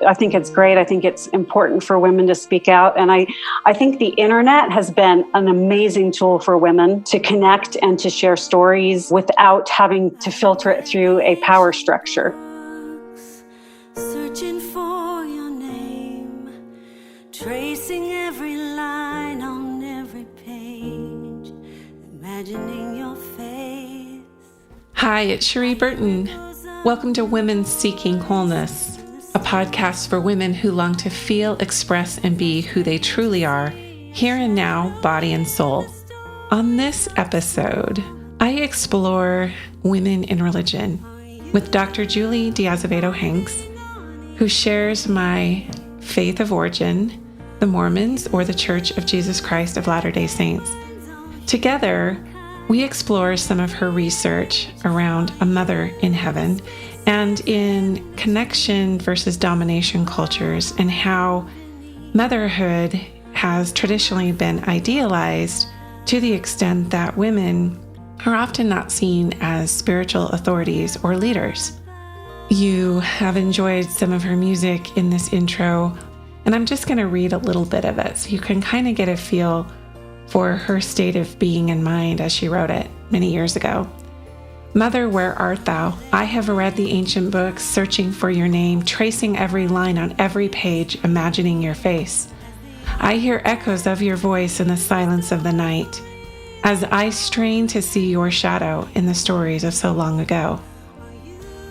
I think it's great. I think it's important for women to speak out. And I think the internet has been an amazing tool for women to connect and to share stories without having to filter it through a power structure. Searching for your name, tracing every line on every page, imagining your face. Hi, it's Cherie Burton. Welcome to Women Seeking Wholeness, a podcast for women who long to feel, express, and be who they truly are, here and now, body and soul. On this episode, I explore women in religion with Dr. Julie D'Azevedo-Hanks, who shares my faith of origin, the Mormons, or the Church of Jesus Christ of Latter-day Saints. Together, we explore some of her research around a mother in heaven and in connection versus domination cultures and how motherhood has traditionally been idealized to the extent that women are often not seen as spiritual authorities or leaders. You have enjoyed some of her music in this intro, and I'm just going to read a little bit of it so you can kind of get a feel for her state of being and mind as she wrote it many years ago. Mother, where art thou? I have read the ancient books, searching for your name, tracing every line on every page, imagining your face. I hear echoes of your voice in the silence of the night, as I strain to see your shadow in the stories of so long ago.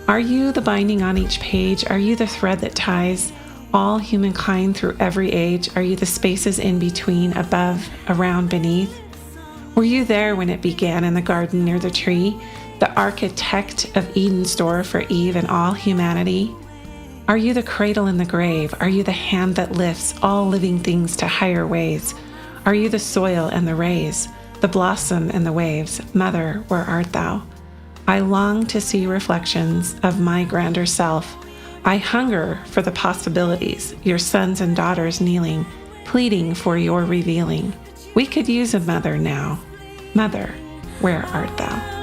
Are you the binding on each page? Are you the thread that ties all humankind through every age? Are you the spaces in between, above, around, beneath? Were you there when it began in the garden near the tree, the architect of Eden's door for Eve and all humanity? Are you the cradle in the grave? Are you the hand that lifts all living things to higher ways? Are you the soil and the rays, the blossom and the waves? Mother, where art thou? I long to see reflections of my grander self. I hunger for the possibilities, your sons and daughters kneeling, pleading for your revealing. We could use a mother now. Mother, where art thou?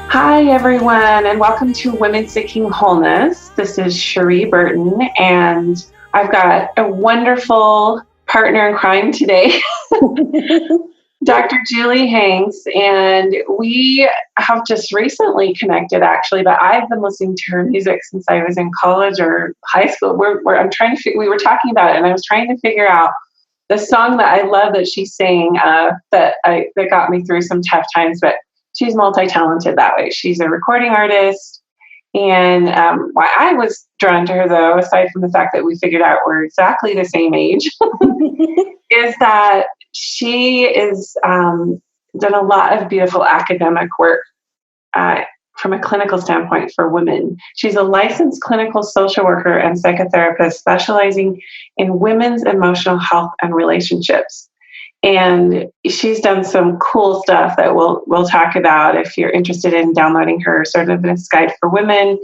Hi, everyone, and welcome to Women Seeking Wholeness. This is Cherie Burton, and I've got a wonderful partner in crime today. Dr. Julie Hanks, and we have just recently connected, actually, but I've been listening to her music since I was in college or high school. We were talking about it, and I was trying to figure out the song that I love that she sang that got me through some tough times. But she's multi-talented that way. She's a recording artist, and why I was drawn to her, though, aside from the fact that we figured out we're exactly the same age, is that she is done a lot of beautiful academic work from a clinical standpoint for women. She's a licensed clinical social worker and psychotherapist specializing in women's emotional health and relationships. And she's done some cool stuff that we'll talk about if you're interested in downloading her Assertiveness Guide for Women.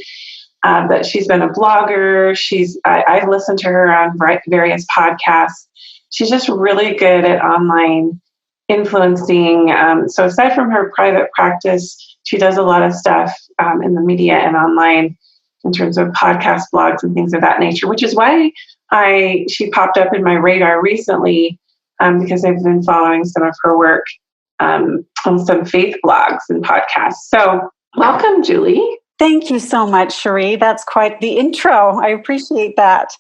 But she's been a blogger. I've listened to her on various podcasts. She's just really good at online influencing. So aside from her private practice, she does a lot of stuff in the media and online in terms of podcast blogs and things of that nature, which is why she popped up in my radar recently because I've been following some of her work on some faith blogs and podcasts. So welcome, Julie. Thank you so much, Cherie. That's quite the intro. I appreciate that.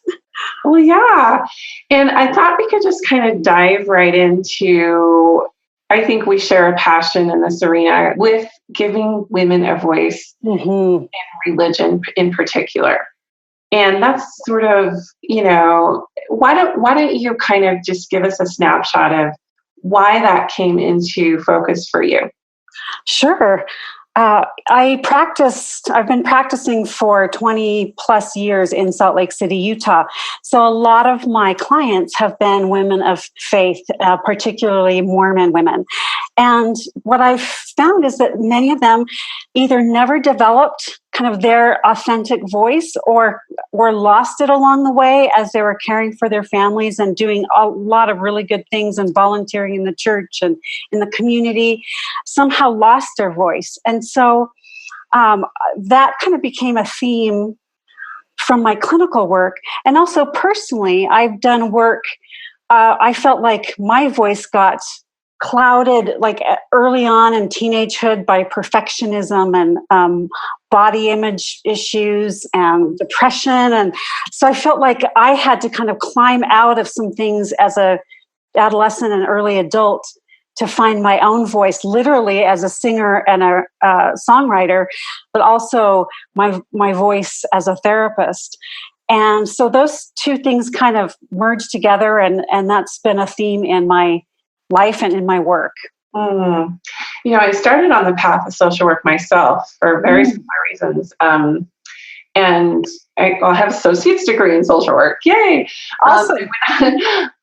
Well, yeah. And I thought we could just kind of dive right into, I think we share a passion in this arena with giving women a voice in religion in particular. And that's sort of, why don't you kind of just give us a snapshot of why that came into focus for you? Sure. I've been practicing for 20 plus years in Salt Lake City, Utah. So a lot of my clients have been women of faith, particularly Mormon women. And what I've found is that many of them either never developed kind of their authentic voice or lost it along the way as they were caring for their families and doing a lot of really good things and volunteering in the church and in the community, somehow lost their voice. And so that kind of became a theme from my clinical work. And also personally, I've done work. I felt like my voice got clouded like early on in teenagehood by perfectionism and body image issues and depression. And so I felt like I had to kind of climb out of some things as a adolescent and early adult to find my own voice, literally as a singer and a songwriter, but also my voice as a therapist. And so those two things kind of merged together, and that's been a theme in my life and in my work. Mm. I started on the path of social work myself for very similar reasons. And I'll have an associate's degree in social work. Yay! Awesome.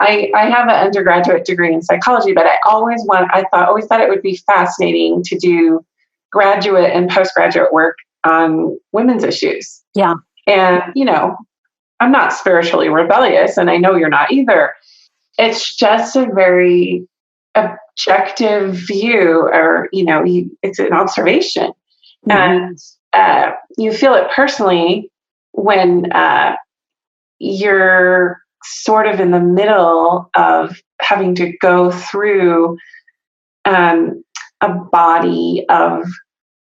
I have an undergraduate degree in psychology, but I always thought it would be fascinating to do graduate and postgraduate work on women's issues. Yeah. And, I'm not spiritually rebellious, and I know you're not either. It's just a very objective view, or, it's an observation. Mm-hmm. And you feel it personally when you're sort of in the middle of having to go through a body of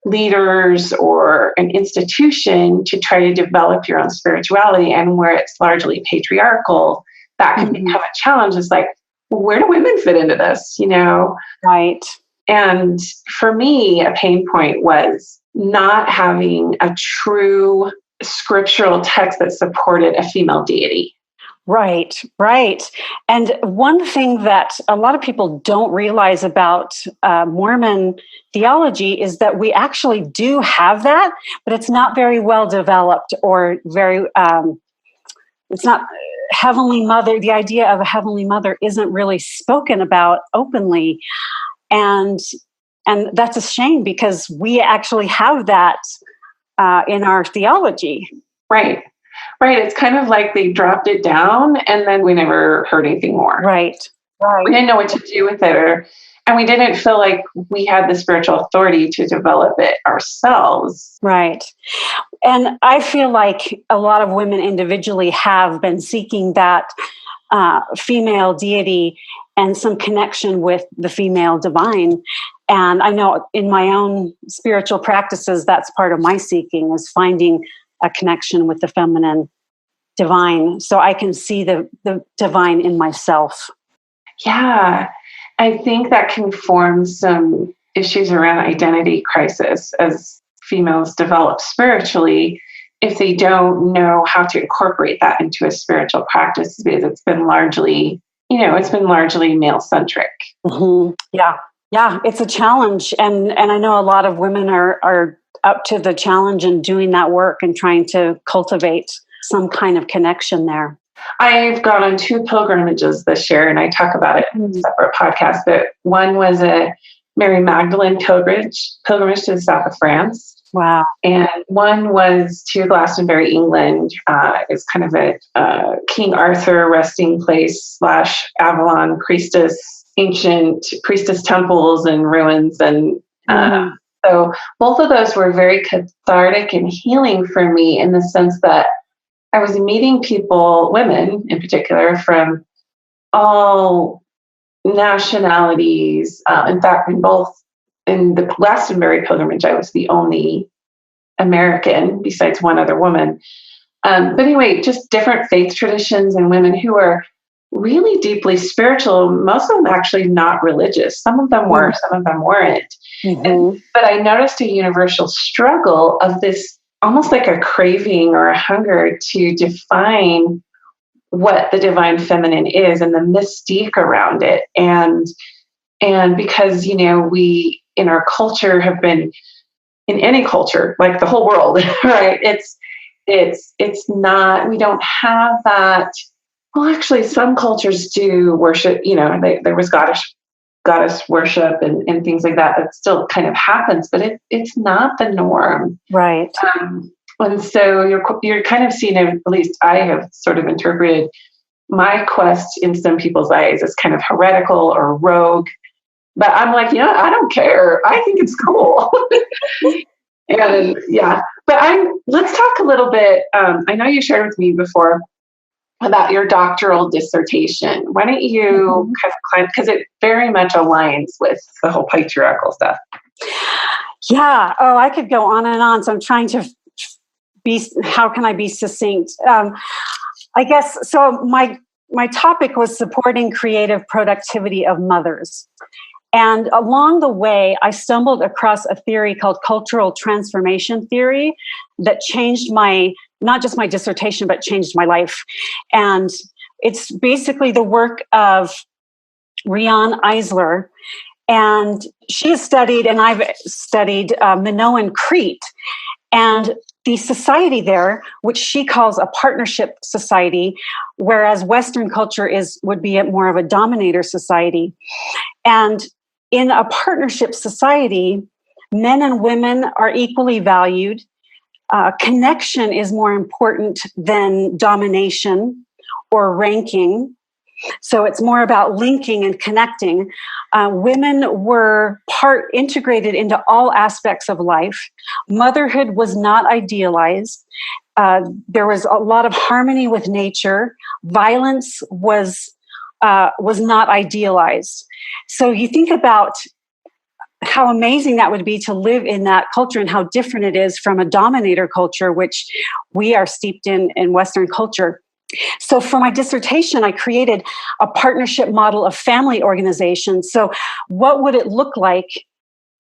leaders or an institution to try to develop your own spirituality, and where it's largely patriarchal, that can become a challenge. It's like, where do women fit into this? Right. And for me, a pain point was not having a true scriptural text that supported a female deity. Right, right. And one thing that a lot of people don't realize about Mormon theology is that we actually do have that, but it's not very well developed or very, it's not Heavenly Mother. The idea of a Heavenly Mother isn't really spoken about openly. And that's a shame, because we actually have that in our theology. Right. It's kind of like they dropped it down and then we never heard anything more. Right. We didn't know what to do with it, and we didn't feel like we had the spiritual authority to develop it ourselves. Right. And I feel like a lot of women individually have been seeking that female deity and some connection with the female divine. And I know in my own spiritual practices, that's part of my seeking, is finding a connection with the feminine divine, so I can see the divine in myself. Yeah, I think that can form some issues around identity crisis as females develop spiritually, if they don't know how to incorporate that into a spiritual practice, because it's been largely male-centric. Mm-hmm. Yeah, it's a challenge. And I know a lot of women are up to the challenge and doing that work and trying to cultivate some kind of connection there. I've gone on 2 pilgrimages this year, and I talk about it in a separate podcast, but one was a Mary Magdalen pilgrimage to the south of France. Wow. And one was to Glastonbury, England. It's kind of a King Arthur resting place / Avalon ancient priestess temples and ruins. And so both of those were very cathartic and healing for me, in the sense that I was meeting people, women in particular, from all nationalities. In fact, in the Glastonbury pilgrimage, I was the only American besides one other woman. But anyway, just different faith traditions and women who are really deeply spiritual, most of them actually not religious. Some of them were, some of them weren't. But I noticed a universal struggle of this, almost like a craving or a hunger to define what the divine feminine is and the mystique around it. And because, we in our culture have been, in any culture, like the whole world, right? It's not, we don't have that. Well, actually, some cultures do worship, there was goddess worship and things like that. It still kind of happens, but it's not the norm. Right. And so you're kind of seeing, at least I have sort of interpreted my quest in some people's eyes as kind of heretical or rogue. But I'm like, I don't care. I think it's cool. And but let's talk a little bit. I know you shared with me before about your doctoral dissertation. Why don't you kind of climb, because it very much aligns with the whole patriarchal stuff. Yeah. Oh, I could go on and on. So I'm trying to how can I be succinct? I guess, so my topic was supporting creative productivity of mothers. And along the way, I stumbled across a theory called cultural transformation theory that changed not just my dissertation, but changed my life. And it's basically the work of Riane Eisler. And she has studied, and I've studied Minoan Crete. And the society there, which she calls a partnership society, whereas Western culture would be more of a dominator society. And in a partnership society, men and women are equally valued. Connection is more important than domination or ranking. So it's more about linking and connecting. Women were integrated into all aspects of life. Motherhood was not idealized. There was a lot of harmony with nature. Violence was not idealized. So you think about how amazing that would be to live in that culture and how different it is from a dominator culture, which we are steeped in Western culture. So for my dissertation, I created a partnership model of family organizations. So what would it look like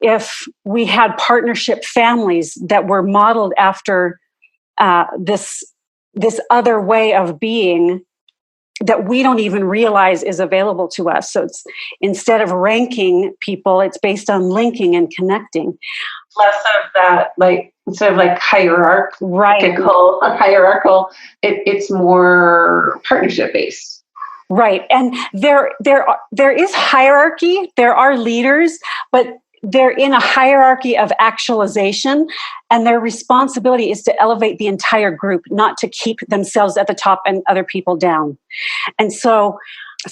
if we had partnership families that were modeled after this other way of being that we don't even realize is available to us? So it's, instead of ranking people, it's based on linking and connecting. Less of that, instead of hierarchical, it's more partnership based. Right. And there is hierarchy. There are leaders, but they're in a hierarchy of actualization, and their responsibility is to elevate the entire group, not to keep themselves at the top and other people down. And so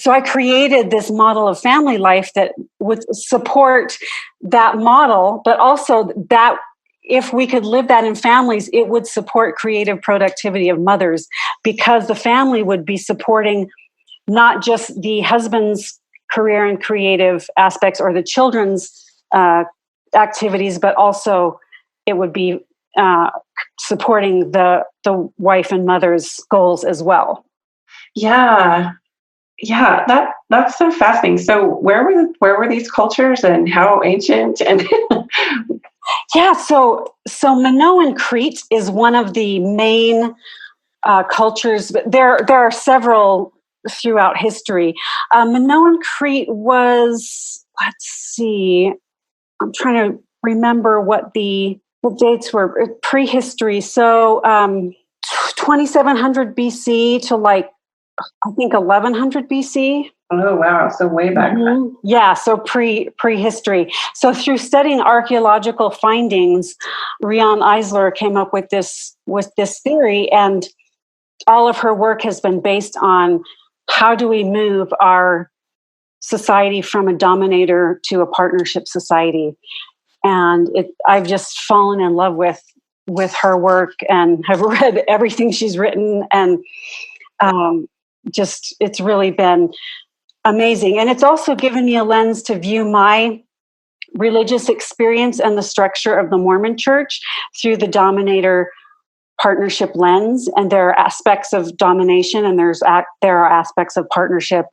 I created this model of family life that would support that model, but also that if we could live that in families, it would support creative productivity of mothers, because the family would be supporting not just the husband's career and creative aspects or the children's activities, but also it would be supporting the wife and mother's goals as well. Yeah, that's so fascinating. So where were these cultures, and how ancient? And yeah, so Minoan Crete is one of the main cultures, but there are several throughout history. Minoan Crete was, let's see, I'm trying to remember what the dates were, prehistory. So 2700 BC to I think 1100 BC. Oh, wow. So way back then. Yeah, so prehistory. So through studying archaeological findings, Riane Eisler came up with this theory, and all of her work has been based on how do we move our society from a dominator to a partnership society. And I've just fallen in love with her work and have read everything she's written, and it's really been amazing. And it's also given me a lens to view my religious experience and the structure of the Mormon Church through the dominator partnership lens. And there are aspects of domination, and there are aspects of partnership.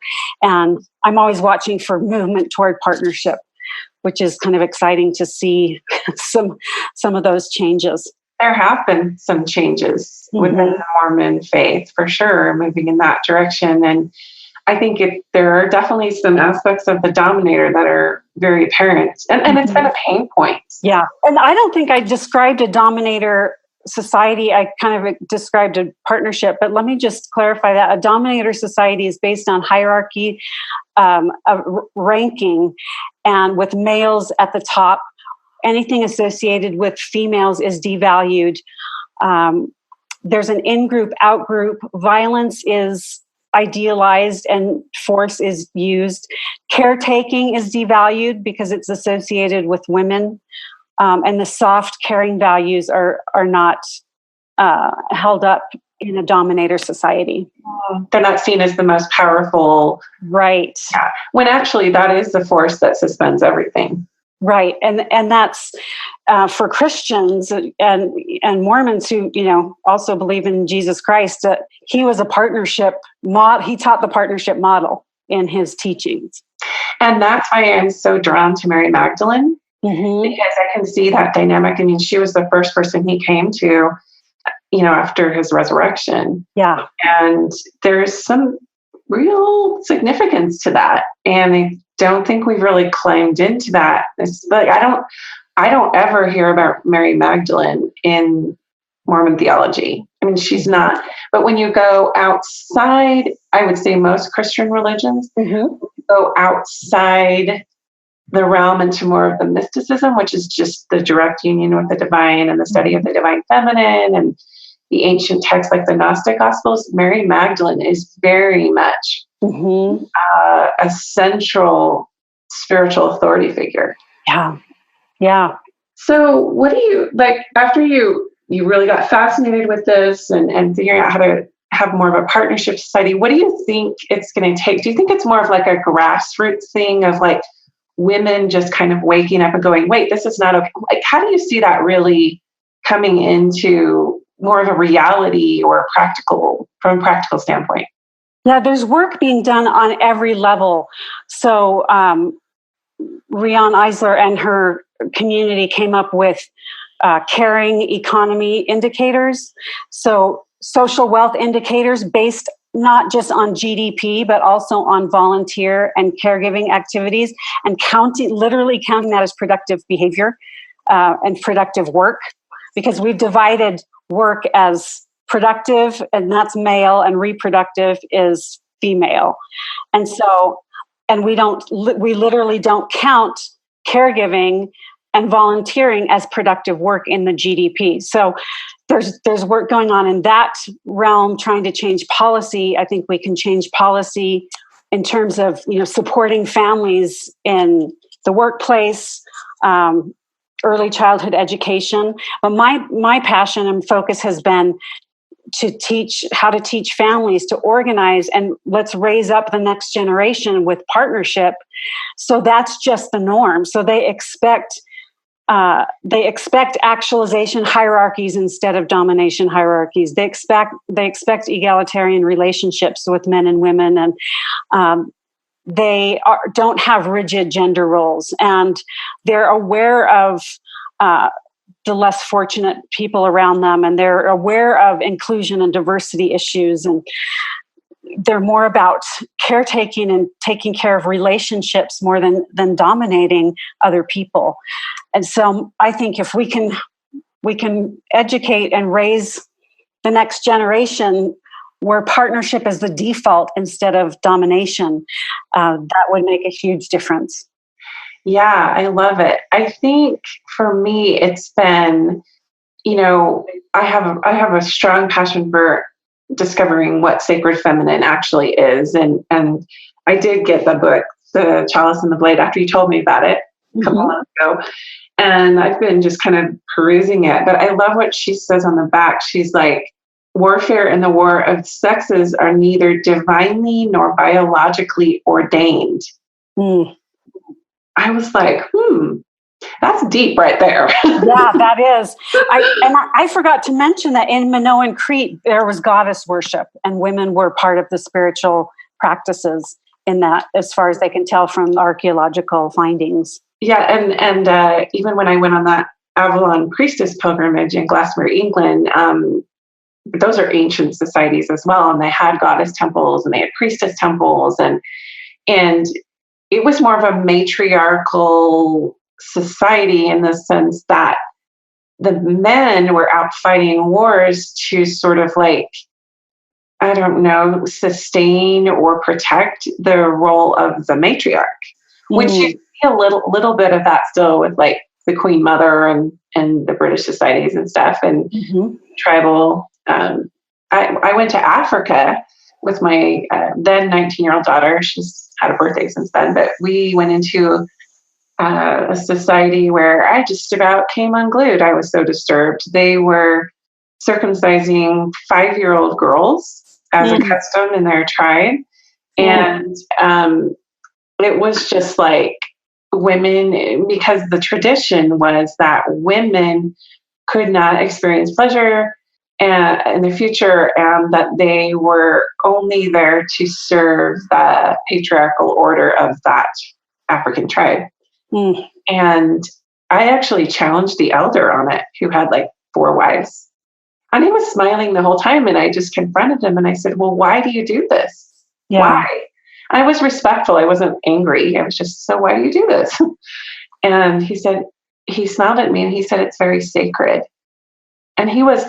And I'm always watching for movement toward partnership, which is kind of exciting to see some of those changes. There have been some changes within the Mormon faith, for sure, moving in that direction. And I think there are definitely some aspects of the dominator that are very apparent. And it's been a pain point. Yeah. And I don't think I described a dominator society, I kind of described a partnership, but let me just clarify that. A dominator society is based on hierarchy, ranking, and with males at the top. Anything associated with females is devalued. There's an in-group, out-group. Violence is idealized and force is used. Caretaking is devalued because it's associated with women. And the soft, caring values are not held up in a dominator society. They're not seen as the most powerful. Right. Yeah. When actually that is the force that suspends everything. Right. And that's for Christians and Mormons who, also believe in Jesus Christ, he was a partnership he taught the partnership model in his teachings. And that's why I'm so drawn to Mary Magdalen. Mm-hmm. Because I can see that dynamic. I mean, she was the first person he came to, after his resurrection. Yeah. And there's some real significance to that. And I don't think we've really climbed into that. It's like, I don't ever hear about Mary Magdalene in Mormon theology. I mean, she's not, but when you go outside, I would say most Christian religions go outside the realm into more of the mysticism, which is just the direct union with the divine and the study of the divine feminine and the ancient texts like the Gnostic Gospels. Mary Magdalene is very much a central spiritual authority figure. Yeah. Yeah. So what do you, like, after you really got fascinated with this and figuring out how to have more of a partnership society, what do you think it's going to take? Do you think it's more of like a grassroots thing of like, women just kind of waking up and going, wait, this is not okay? Like, how do you see that really coming into more of a reality or from a practical standpoint? Yeah, there's work being done on every level. So Rion Eisler and her community came up with caring economy indicators. So social wealth indicators based not just on GDP, but also on volunteer and caregiving activities, and literally counting that as productive behavior and productive work, because we've divided work as productive, and that's male, and reproductive is female. And so, and we literally don't count caregiving and volunteering as productive work in the GDP. So there's work going on in that realm, trying to change policy. I think we can change policy in terms of, supporting families in the workplace, early childhood education. But my passion and focus has been to teach families to organize, and let's raise up the next generation with partnership. So that's just the norm. So they expect actualization hierarchies instead of domination hierarchies. They expect egalitarian relationships with men and women, and they don't have rigid gender roles, and they're aware of the less fortunate people around them, and they're aware of inclusion and diversity issues, and they're more about caretaking and taking care of relationships more than dominating other people. And so I think if we can educate and raise the next generation where partnership is the default instead of domination, that would make a huge difference. Yeah, I love it. I think for me, it's been, I have a strong passion for discovering what sacred feminine actually is. And I did get the book, The Chalice and the Blade, after you told me about it a couple months ago. And I've been just kind of perusing it. But I love what she says on the back. She's like, warfare and the war of sexes are neither divinely nor biologically ordained. I was like, that's deep right there. Yeah, that is. I forgot to mention that in Minoan Crete, there was goddess worship, and women were part of the spiritual practices in that, as far as they can tell from archaeological findings. Yeah, and even when I went on that Avalon priestess pilgrimage in Glastonbury, England, those are ancient societies as well, and they had goddess temples and they had priestess temples, and it was more of a matriarchal society in the sense that the men were out fighting wars to sort of like, I don't know, sustain or protect the role of the matriarch, which you see a little bit of that still with like the Queen Mother and the British societies and stuff and tribal. I went to Africa with my then 19-year-old daughter. She's had a birthday since then, but we went into a society where I just about came unglued. I was so disturbed. They were circumcising 5-year-old girls as a custom in their tribe. And it was just like women, because the tradition was that women could not experience pleasure in the future, and that they were only there to serve the patriarchal order of that African tribe. And I actually challenged the elder on it, who had like 4 wives. And he was smiling the whole time. And I just confronted him and I said, well, why do you do this? Yeah. Why? I was respectful. I wasn't angry. I was just, so why do you do this? And he said, he smiled at me and he said, it's very sacred. And he was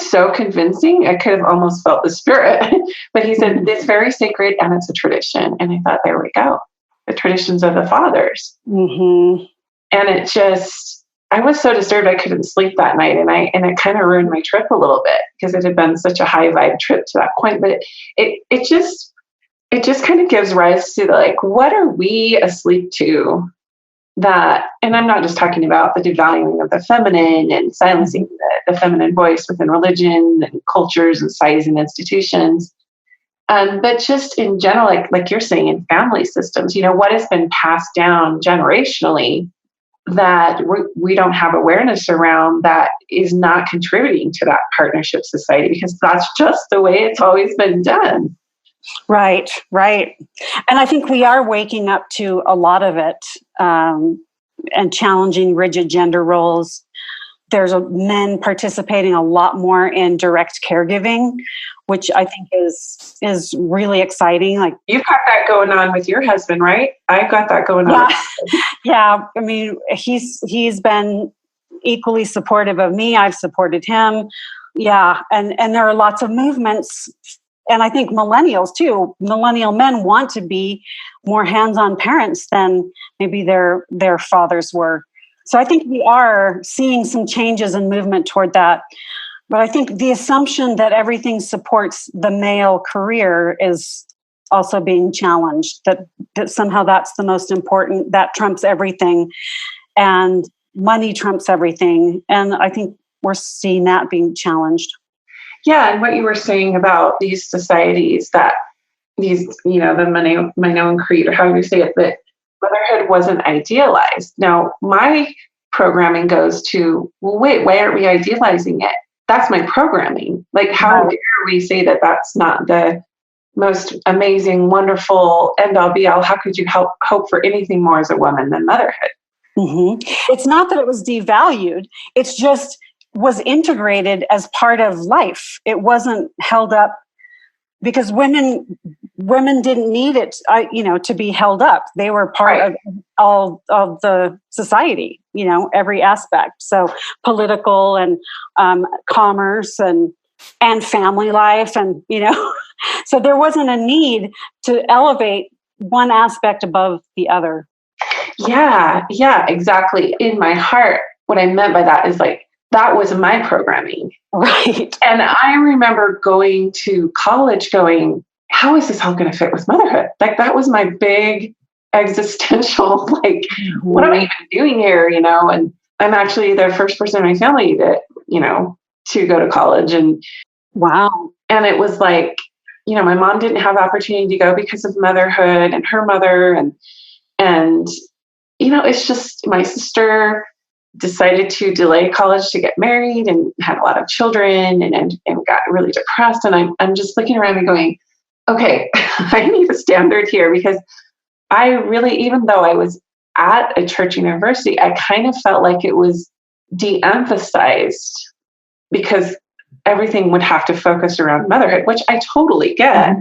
so convincing. I could have almost felt the spirit, but he said, it's very sacred and it's a tradition. And I thought, there we go. The traditions of the fathers. And it just, I was so disturbed I couldn't sleep that night. And it kind of ruined my trip a little bit because it had been such a high vibe trip to that point. But it just kind of gives rise to like, what are we asleep to that? And I'm not just talking about the devaluing of the feminine and silencing the feminine voice within religion and cultures and societies and institutions. But just in general, like you're saying, in family systems, what has been passed down generationally that we don't have awareness around, that is not contributing to that partnership society, because that's just the way it's always been done. Right. And I think we are waking up to a lot of it and challenging rigid gender roles. There's men participating a lot more in direct caregiving, which I think is really exciting. Like, you've got that going on with your husband, right? I've got that going on. Yeah. I mean, he's been equally supportive of me. I've supported him. Yeah. And there are lots of movements. And I think millennials too, millennial men want to be more hands-on parents than maybe their fathers were. So I think we are seeing some changes and movement toward that. But I think the assumption that everything supports the male career is also being challenged, that somehow that's the most important, that trumps everything, and money trumps everything. And I think we're seeing that being challenged. Yeah, and what you were saying about these societies, that these, the Minoan creed, or however you say it, that motherhood wasn't idealized. Now, my programming goes to, well, wait, why aren't we idealizing it? That's my programming. Like, how dare we say that that's not the most amazing, wonderful, end all be all? How could you hope for anything more as a woman than motherhood? It's not that it was devalued. It's just was integrated as part of life. It wasn't held up because women didn't need it, to be held up. They were part of all of the society, every aspect. So political and commerce and family life, and so there wasn't a need to elevate one aspect above the other. Yeah, exactly. In my heart, what I meant by that is like, that was my programming. Right. And I remember going to college going, how is this all going to fit with motherhood? Like, that was my big existential, like, what am I even doing here? And I'm actually the first person in my family that, to go to college. And wow. And it was like, my mom didn't have opportunity to go because of motherhood and her mother. And it's just, my sister decided to delay college to get married and had a lot of children and got really depressed. And I'm just looking around and going, okay, I need a standard here, because I really, even though I was at a church university, I kind of felt like it was de-emphasized because everything would have to focus around motherhood, which I totally get.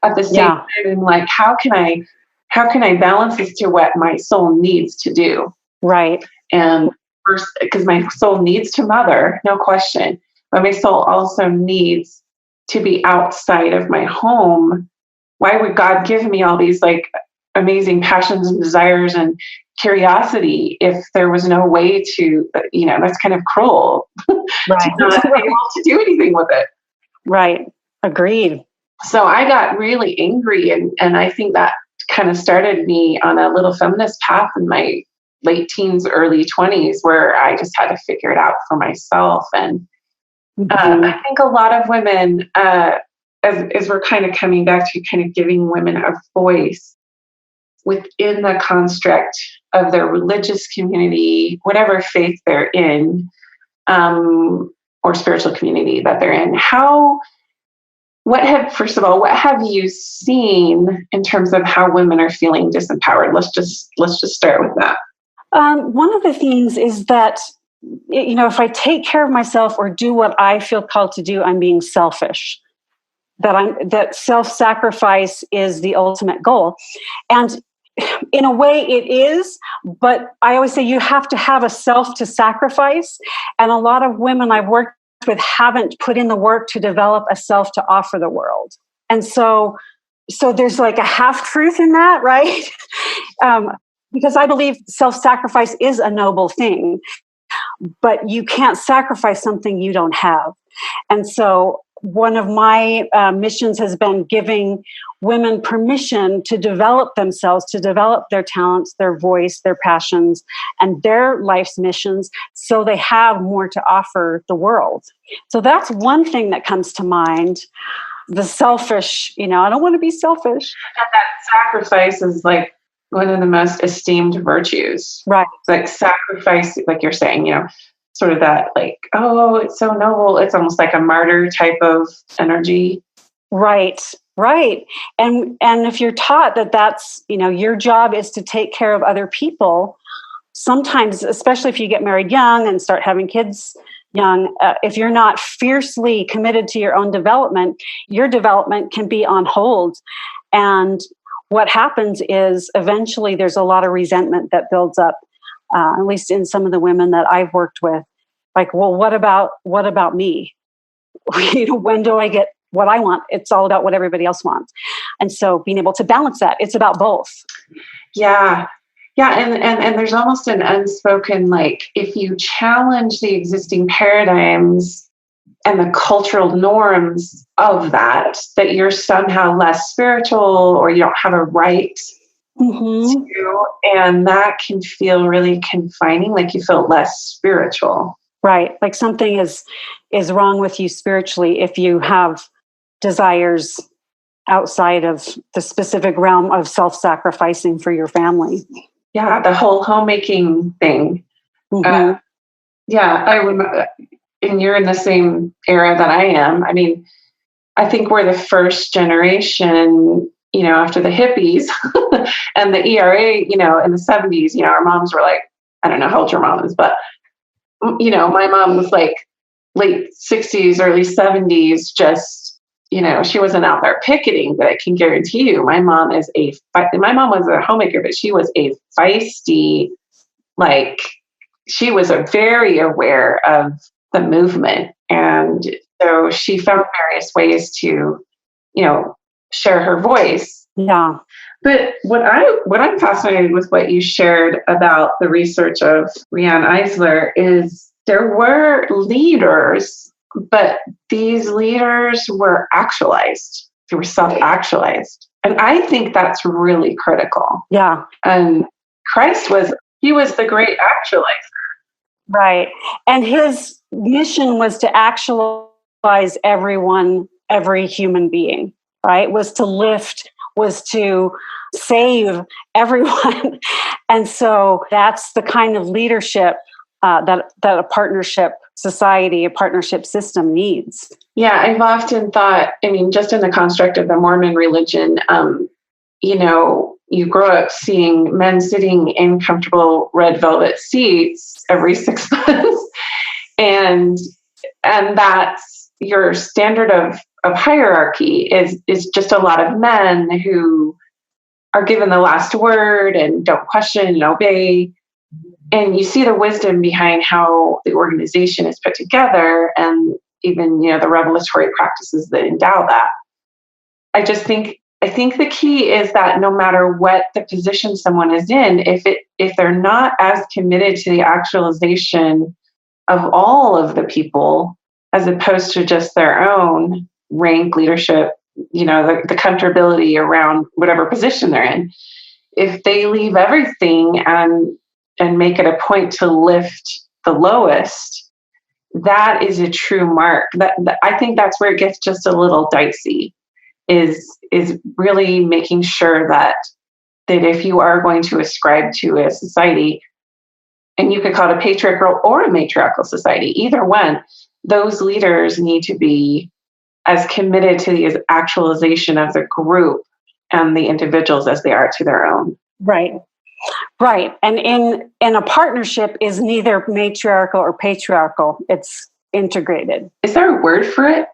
At the same time, I'm like, how can I balance this to what my soul needs to do? Right. And first, because my soul needs to mother, no question. But my soul also needs to be outside of my home. Why would God give me all these like amazing passions and desires and curiosity if there was no way to, that's kind of cruel Right. to not be able to do anything with it. Right. Agreed. So I got really angry, and I think that kind of started me on a little feminist path in my late teens, early 20s, where I just had to figure it out for myself. And I think a lot of women, as we're kind of coming back to kind of giving women a voice within the construct of their religious community, whatever faith they're in, or spiritual community that they're in, what have you seen in terms of how women are feeling disempowered? Let's just start with that. One of the things is that, if I take care of myself or do what I feel called to do, I'm being selfish. That self-sacrifice is the ultimate goal. And in a way it is, but I always say you have to have a self to sacrifice. And a lot of women I've worked with haven't put in the work to develop a self to offer the world. And so there's like a half truth in that, right? Because I believe self-sacrifice is a noble thing, but you can't sacrifice something you don't have. And so one of my missions has been giving women permission to develop themselves, to develop their talents, their voice, their passions, and their life's missions, so they have more to offer the world. So that's one thing that comes to mind. The selfish, I don't want to be selfish. And that sacrifice is like one of the most esteemed virtues. Right. It's like sacrifice, like you're saying, sort of that like, oh, it's so noble. It's almost like a martyr type of energy. Right. And if you're taught that that's, your job is to take care of other people, sometimes, especially if you get married young and start having kids young, if you're not fiercely committed to your own development, your development can be on hold. And what happens is eventually there's a lot of resentment that builds up, at least in some of the women that I've worked with. Like, well, what about me? When do I get what I want? It's all about what everybody else wants. And so being able to balance that, it's about both. Yeah. And there's almost an unspoken, like, if you challenge the existing paradigms and the cultural norms of that you're somehow less spiritual or you don't have a right to, and that can feel really confining, like you feel less spiritual. Right. Like something is wrong with you spiritually if you have desires outside of the specific realm of self-sacrificing for your family. Yeah, the whole homemaking thing. I remember, and you're in the same era that I am. I mean, I think we're the first generation, after the hippies and the ERA, in the 70s, our moms were like, I don't know how old your mom is, but, my mom was like late 60s, early 70s, just, she wasn't out there picketing, but I can guarantee you my mom was a homemaker, but she was a feisty, like she was very aware of the movement. And so she found various ways to, share her voice. Yeah. But what I'm fascinated with what you shared about the research of Riane Eisler is there were leaders, but these leaders were actualized. They were self-actualized. And I think that's really critical. Yeah. And Christ was the great actualizer. Right. And his mission was to actualize everyone, every human being, right? Was to lift, was to save everyone. And so that's the kind of leadership that a partnership society, a partnership system needs. Yeah, I've often thought, just in the construct of the Mormon religion, you grow up seeing men sitting in comfortable red velvet seats every 6 months. And that's your standard of hierarchy is just a lot of men who are given the last word and don't question and obey. And you see the wisdom behind how the organization is put together, and even, the revelatory practices that endow that. I think the key is that no matter what the position someone is in, if they're not as committed to the actualization of all of the people, as opposed to just their own rank, leadership, the comfortability around whatever position they're in, if they leave everything and make it a point to lift the lowest, that is a true mark. That I think that's where it gets just a little dicey. Is really making sure that if you are going to ascribe to a society, and you could call it a patriarchal or a matriarchal society, either one, those leaders need to be as committed to the actualization of the group and the individuals as they are to their own. Right. And in a partnership is neither matriarchal or patriarchal. It's integrated. Is there a word for it?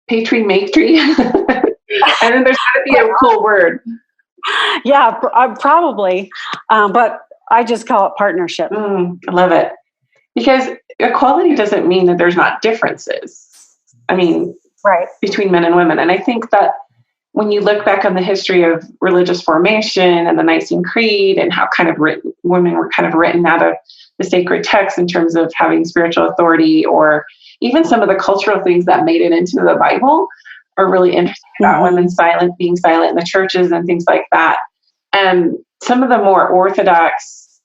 Matri? And then there's got to be a cool word. Yeah, probably. But I just call it partnership. I love it. Because equality doesn't mean that there's not differences. Right. Between men and women. And I think that when you look back on the history of religious formation and the Nicene Creed, and how women were kind of written out of the sacred text in terms of having spiritual authority, or even some of the cultural things that made it into the Bible are really interesting about women being silent in the churches and things like that. And some of the more orthodox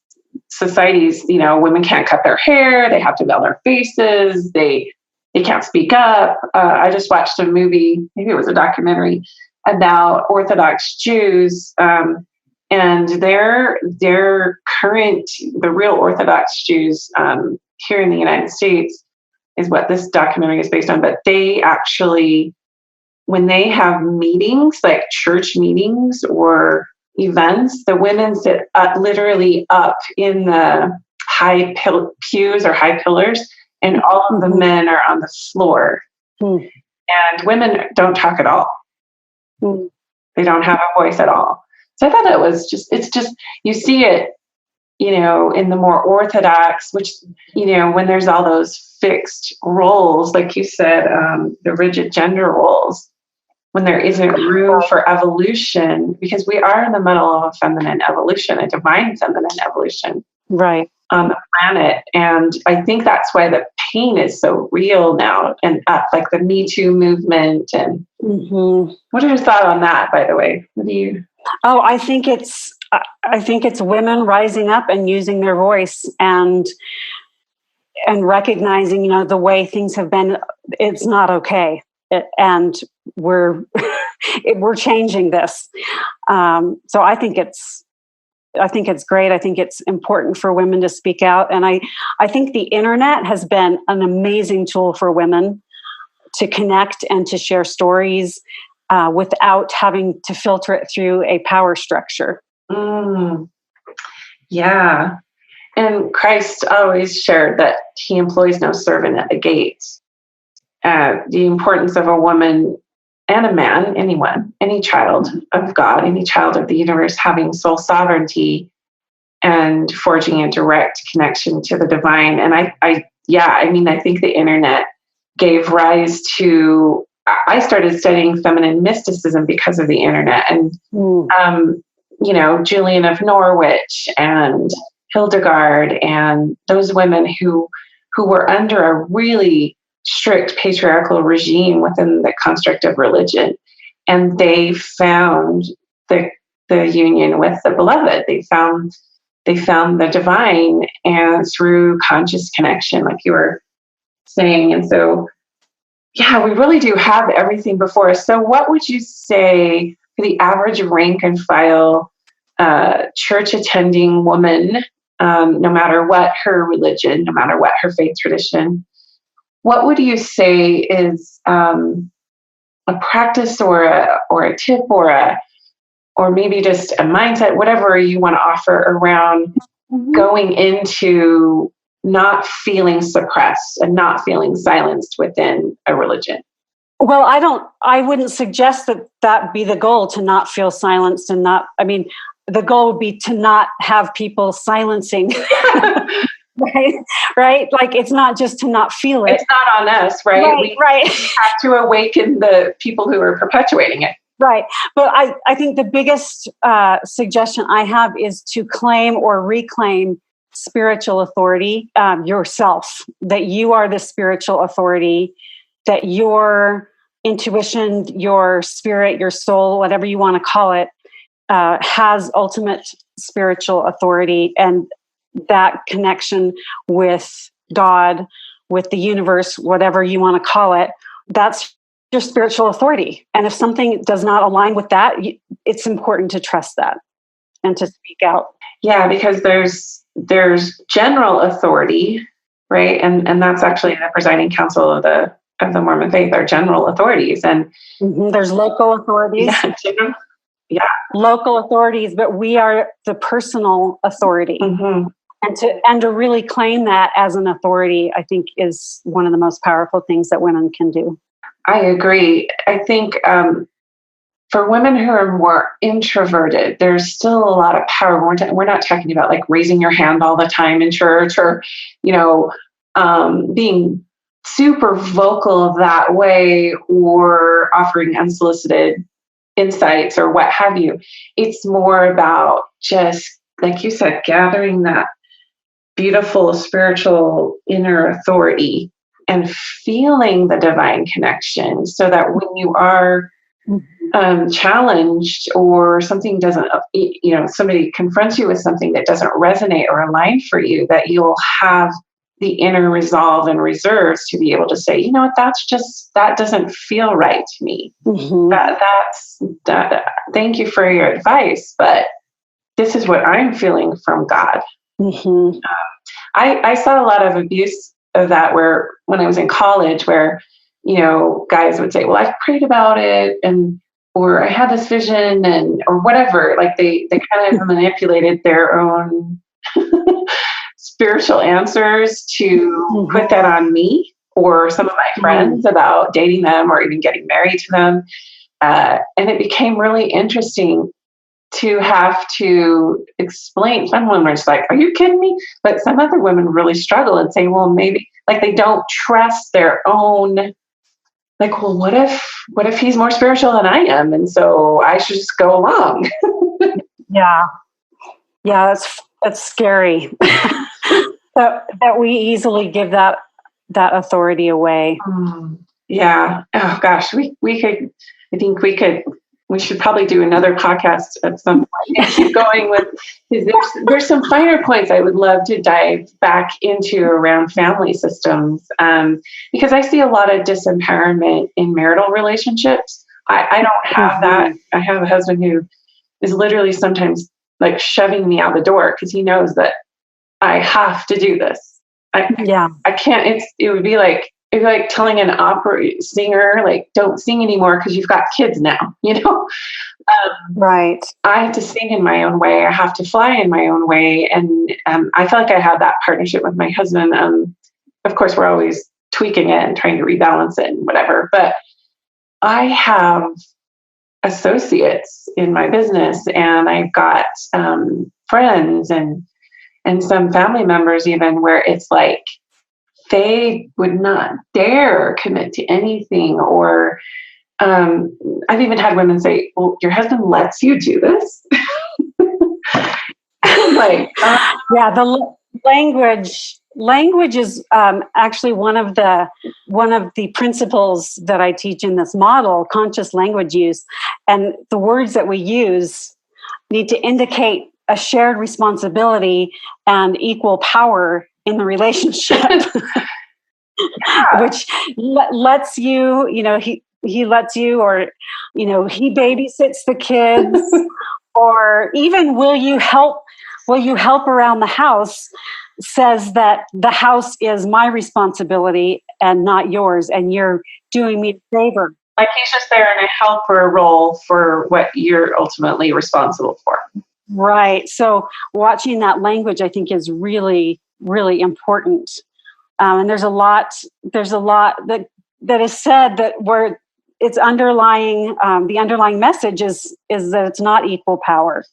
societies, women can't cut their hair, they have to veil their faces, they can't speak up. I just watched a movie, maybe it was a documentary, about Orthodox Jews, and their current, the real Orthodox Jews here in the United States is what this documentary is based on. But they actually, when they have meetings, like church meetings or events, the women sit literally up in the high pews or high pillars, and all of the men are on the floor. And women don't talk at all. They don't have a voice at all. So I thought that was it's just, you see it, in the more orthodox, which, when there's all those fixed roles, like you said, the rigid gender roles, when there isn't room for evolution, because we are in the middle of a feminine evolution, a divine feminine evolution. Right. On the planet. And I think that's why the pain is so real now, and like the Me Too movement. And what are your thoughts on that, by the way? What do you? Oh, I think it's women rising up and using their voice and recognizing, the way things have been. It's not okay, and we're changing this. So I think it's great. I think it's important for women to speak out. And I think the internet has been an amazing tool for women to connect and to share stories without having to filter it through a power structure. Yeah. And Christ always shared that he employs no servant at the gates. The importance of a woman and a man, anyone, any child of God, any child of the universe, having sole sovereignty and forging a direct connection to the divine. And I think the internet gave rise to, I started studying feminine mysticism because of the internet. And, Julian of Norwich and Hildegard and those women who were under a really strict patriarchal regime within the construct of religion, and they found the union with the beloved. They found the divine, and through conscious connection, like you were saying. And so, yeah, we really do have everything before us. So, what would you say for the average rank and file church attending woman, no matter what her religion, no matter what her faith tradition? What would you say is a practice or a tip or maybe just a mindset, whatever you want to offer around going into not feeling suppressed and not feeling silenced within a religion? Well, I wouldn't suggest that be the goal, to not feel silenced and not, the goal would be to not have people silencing. Right. Like, it's not just to not feel it. It's not on us, right? We have to awaken the people who are perpetuating it. Right. But I think the biggest suggestion I have is to claim or reclaim spiritual authority yourself, that you are the spiritual authority, that your intuition, your spirit, your soul, whatever you want to call it, has ultimate spiritual authority, and that connection with God, with the universe, whatever you want to call it, that's your spiritual authority. And if something does not align with that, it's important to trust that and to speak out. Yeah, because there's general authority, right? And that's actually the presiding council of the Mormon faith, are general authorities. And there's local authorities. Yeah. Local authorities, but we are the personal authority. Mm-hmm. And to really claim that as an authority, I think, is one of the most powerful things that women can do. I agree. I think for women who are more introverted, there's still a lot of power. We're not talking about like raising your hand all the time in church, or, being super vocal that way, or offering unsolicited insights or what have you. It's more about just, like you said, gathering that beautiful spiritual inner authority and feeling the divine connection, so that when you are challenged, or something doesn't, somebody confronts you with something that doesn't resonate or align for you, that you'll have the inner resolve and reserves to be able to say, you know what, that doesn't feel right to me. Thank you for your advice, but this is what I'm feeling from God. I saw a lot of abuse of that when I was in college, where, guys would say, well, I've prayed about it, or I had this vision, or whatever. Like they kind of manipulated their own spiritual answers to put that on me or some of my friends about dating them or even getting married to them. And it became really interesting to have to explain. Some women are just like, are you kidding me? But some other women really struggle and say, well, maybe, like, they don't trust their own, like, well, what if he's more spiritual than I am? And so I should just go along. Yeah, that's scary. that we easily give that authority away. Yeah. Oh gosh, we should probably do another podcast at some point and keep going with, there's some finer points I would love to dive back into around family systems, because I see a lot of disempowerment in marital relationships. I don't have that. I have a husband who is literally sometimes like shoving me out the door because he knows that I have to do this. I can't. It would be like telling an opera singer, like, don't sing anymore because you've got kids now, Right. I have to sing in my own way. I have to fly in my own way. And I feel like I have that partnership with my husband. Of course, we're always tweaking it and trying to rebalance it and whatever. But I have associates in my business, and I've got friends and some family members even, where it's like, they would not dare commit to anything. Or I've even had women say, well, your husband lets you do this? Like, the language is actually one of the principles that I teach in this model, conscious language use. And the words that we use need to indicate a shared responsibility and equal power in the relationship. Which lets you, he lets you, or, he babysits the kids, or even will you help around the house, says that the house is my responsibility and not yours, and you're doing me a favor. Like, he's just there in a helper role for what you're ultimately responsible for. Right. So watching that language, I think, is really, really important. And there's a lot that is said that where it's underlying, the underlying message is that it's not equal power.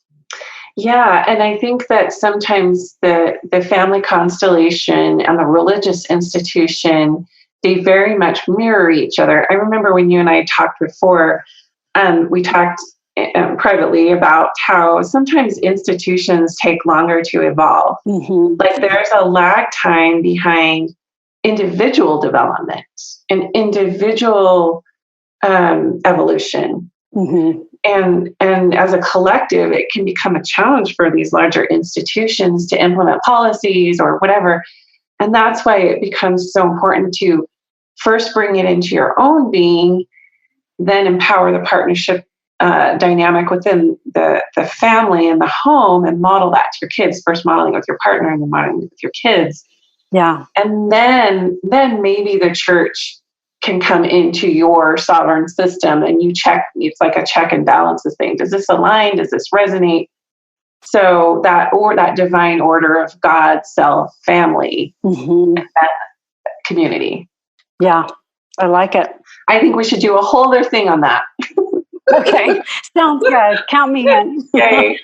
Yeah, and I think that sometimes the family constellation and the religious institution, they very much mirror each other. I remember when you and I talked before, we talked privately about how sometimes institutions take longer to evolve. Mm-hmm. Like there's a lag time behind individual development and individual evolution. Mm-hmm. And as a collective, it can become a challenge for these larger institutions to implement policies or whatever. And that's why it becomes so important to first bring it into your own being, then empower the partnership dynamic within the family and the home, and model that to your kids. First modeling with your partner and then modeling with your kids. Yeah. And then maybe the church can come into your sovereign system and you check. It's like a check and balances thing. Does this align? Does this resonate? So that divine order of God, self, family, Mm-hmm. that community. Yeah, I like it. I think we should do a whole other thing on that. Okay, sounds good. Count me in. Okay.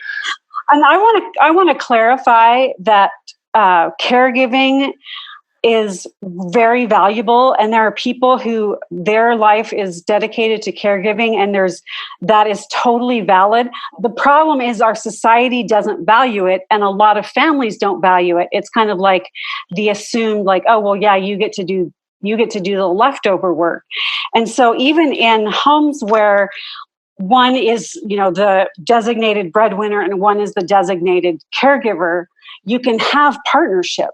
And I want to clarify that caregiving is very valuable, and there are people who their life is dedicated to caregiving, and that is totally valid. The problem is our society doesn't value it, and a lot of families don't value it. It's kind of like the assumed, like, oh well, yeah, you get to do the leftover work. And so even in homes where one is, the designated breadwinner and one is the designated caregiver, you can have partnership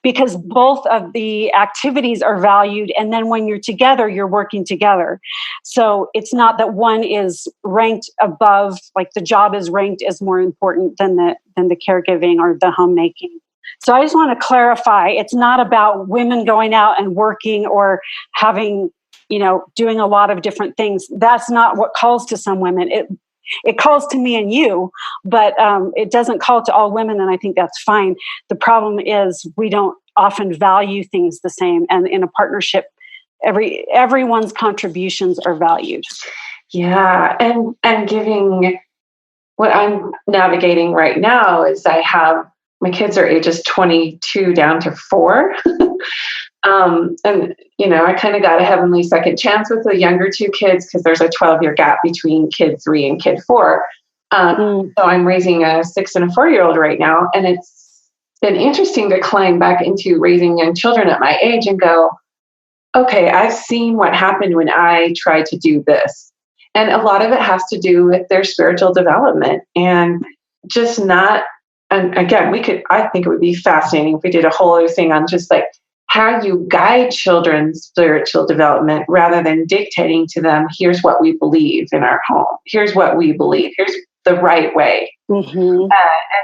because both of the activities are valued. And then when you're together, you're working together. So it's not that one is ranked above, like the job is ranked as more important than the caregiving or the homemaking. So I just want to clarify, it's not about women going out and working or having, doing a lot of different things. That's not what calls to some women. It calls to me and you, but it doesn't call to all women, and I think that's fine. The problem is we don't often value things the same, and in a partnership, everyone's contributions are valued. Yeah, and giving what I'm navigating right now is my kids are ages 22 down to 4. And I kind of got a heavenly second chance with the younger 2 kids because there's a 12-year gap between kid 3 and kid 4. So I'm raising a 6 and a 4-year-old right now. And it's been interesting to climb back into raising young children at my age and go, okay, I've seen what happened when I tried to do this. And a lot of it has to do with their spiritual development and just not, and again, I think it would be fascinating if we did a whole other thing on just like how you guide children's spiritual development rather than dictating to them, here's what we believe in our home. Here's what we believe. Here's the right way. Mm-hmm. And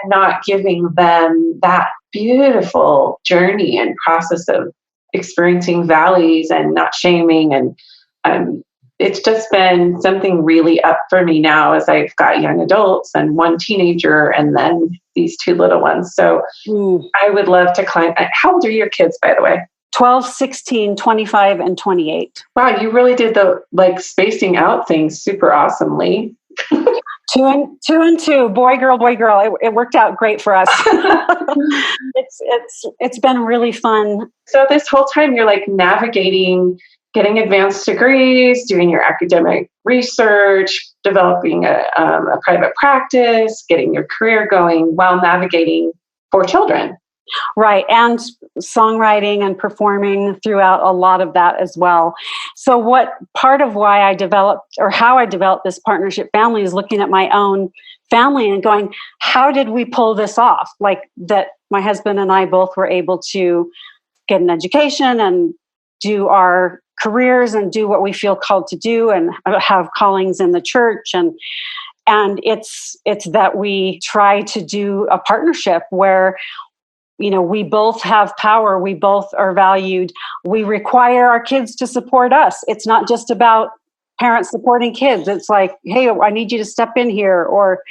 not giving them that beautiful journey and process of experiencing valleys and not shaming. And it's just been something really up for me now as I've got young adults and one teenager and then these 2 little ones. So I would love to climb. How old are your kids, by the way? 12, 16, 25, and 28. Wow, you really did the spacing out things super awesomely. 2 and 2, boy, girl. It worked out great for us. It's been really fun. So this whole time you're navigating, getting advanced degrees, doing your academic research, developing a private practice, getting your career going while navigating 4 children. Right. And songwriting and performing throughout a lot of that as well. So part of why I developed or how I developed this partnership family is looking at my own family and going, how did we pull this off? Like that my husband and I both were able to get an education and do our careers and do what we feel called to do and have callings in the church. And it's that we try to do a partnership where we both have power. We both are valued. We require our kids to support us. It's not just about parents supporting kids. It's like, hey, I need you to step in here or,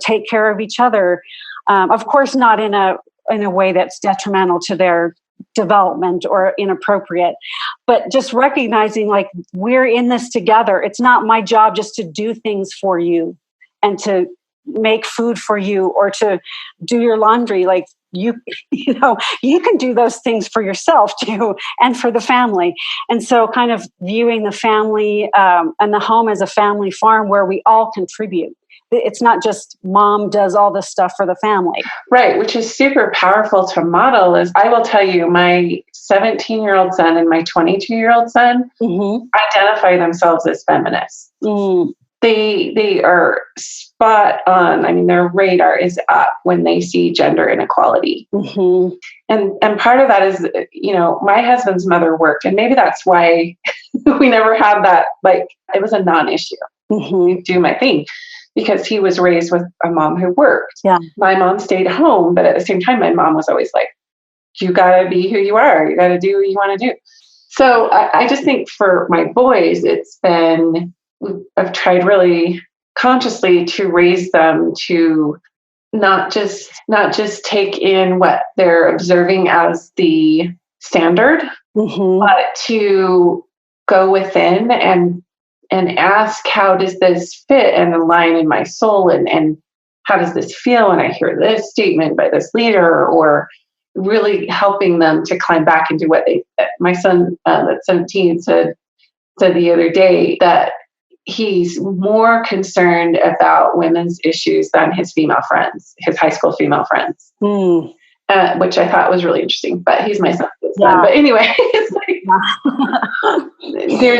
take care of each other. Of course, not in a way that's detrimental to their development or inappropriate, but just recognizing we're in this together. It's not my job just to do things for you and to make food for you or to do your laundry. Like you can do those things for yourself too, and for the family. And so kind of viewing the family and the home as a family farm where we all contribute. It's not just mom does all this stuff for the family. Right, which is super powerful to model. Is I will tell you, my 17-year-old son and my 22-year-old son identify themselves as feminists. They are spot on. I mean, their radar is up when they see gender inequality. And part of that is, my husband's mother worked, and maybe that's why we never had that. Like, it was a non-issue. Do my thing. Because he was raised with a mom who worked. Yeah. My mom stayed home, but at the same time, my mom was always like, you got to be who you are. You got to do what you want to do. So I just think for my boys, I've tried really consciously to raise them to not just take in what they're observing as the standard, but to go within and ask, how does this fit and align in my soul? And how does this feel when I hear this statement by this leader? Or really helping them to climb back into what my son at 17 said the other day, that he's more concerned about women's issues than his female friends, his high school female friends, which I thought was really interesting. But he's my son. But anyway, it's like,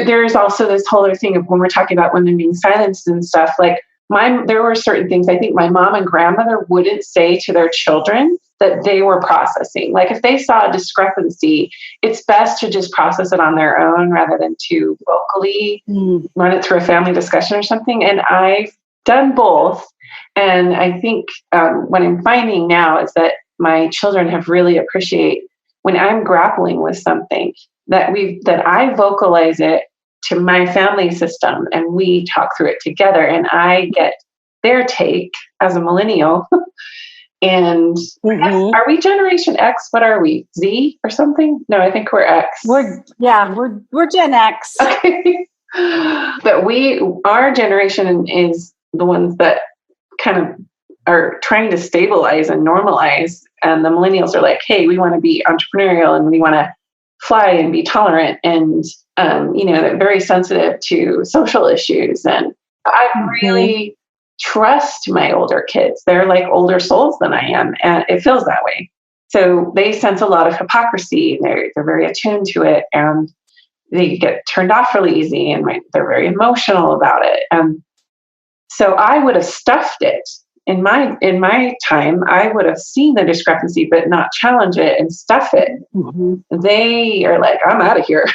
there's also this whole other thing of when we're talking about women being silenced and stuff, like there were certain things I think my mom and grandmother wouldn't say to their children that they were processing. Like if they saw a discrepancy, it's best to just process it on their own rather than to vocally run it through a family discussion or something. And I've done both. And I think what I'm finding now is that my children have really appreciate when I'm grappling with something that I vocalize it to my family system and we talk through it together and I get their take as a millennial. And are we Generation X? What are we? Z or something? No, I think we're X. We're Gen X. Okay. But our generation is the ones that kind of are trying to stabilize and normalize. And the millennials are like, hey, we want to be entrepreneurial and we want to fly and be tolerant and, they're very sensitive to social issues. And I really trust my older kids. They're like older souls than I am. And it feels that way. So they sense a lot of hypocrisy. They're very attuned to it and they get turned off really easy and they're very emotional about it. And so I would have stuffed it. In my time, I would have seen the discrepancy, but not challenge it and stuff it. They are like, I'm out of here.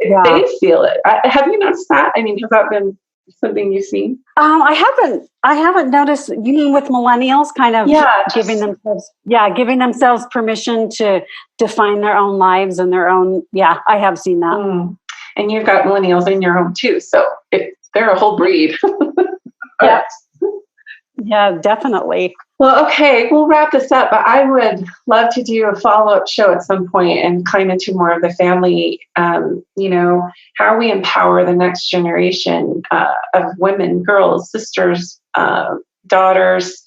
They feel it. Have you noticed that? I mean, has that been something you've seen? I haven't noticed. You mean with millennials, kind of giving themselves permission to define their own lives and their own. Yeah, I have seen that. And you've got millennials in your home too, so they're a whole breed. Yeah, definitely. Well, okay, we'll wrap this up, but I would love to do a follow-up show at some point and climb into more of the family, how we empower the next generation of women, girls, sisters, daughters,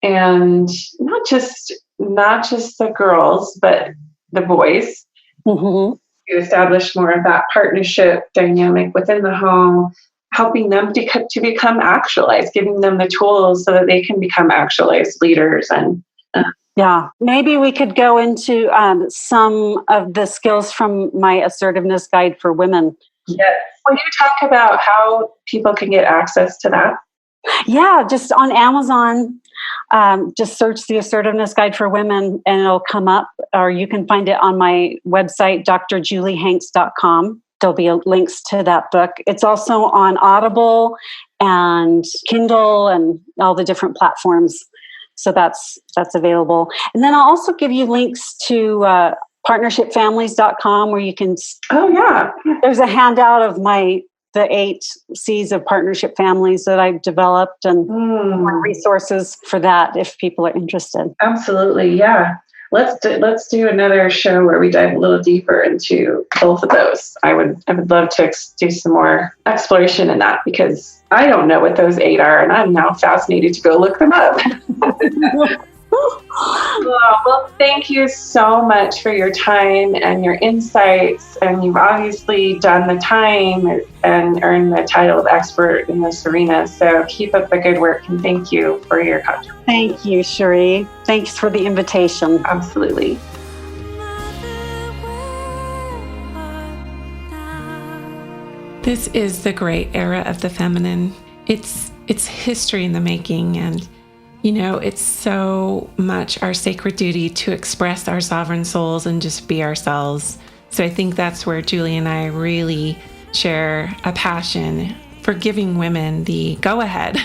and not just the girls, but the boys. To establish more of that partnership dynamic within the home, helping them to become actualized, giving them the tools so that they can become actualized leaders. And maybe we could go into some of the skills from my assertiveness guide for women. Yes. Will you talk about how people can get access to that? Yeah, just on Amazon, just search the assertiveness guide for women and it'll come up, or you can find it on my website, drjuliehanks.com. There'll be links to that book. It's also on Audible and Kindle and all the different platforms. So that's available. And then I'll also give you links to partnershipfamilies.com where you can. Oh, yeah. There's a handout of the 8 C's of partnership families that I've developed and more resources for that if people are interested. Absolutely. Yeah. let's do another show where we dive a little deeper into both of those. I would love to do some more exploration in that, because I don't know what those 8 are, and I'm now fascinated to go look them up. Well, thank you so much for your time and your insights. And you've obviously done the time and earned the title of expert in this arena. So keep up the good work, and thank you for your contribution. Thank you, Cherie. Thanks for the invitation. Absolutely. This is the great era of the feminine. It's history in the making, and it's so much our sacred duty to express our sovereign souls and just be ourselves. So I think that's where Julie and I really share a passion for giving women the go-ahead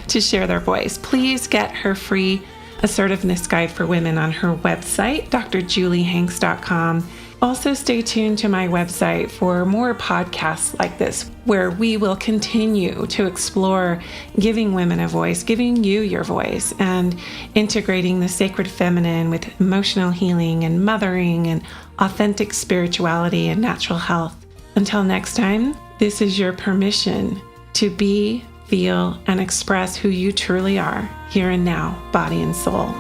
to share their voice. Please get her free assertiveness guide for women on her website, drjuliehanks.com. Also, stay tuned to my website for more podcasts like this, where we will continue to explore giving women a voice, giving you your voice, and integrating the sacred feminine with emotional healing and mothering and authentic spirituality and natural health. Until next time, this is your permission to be, feel, and express who you truly are, here and now, body and soul.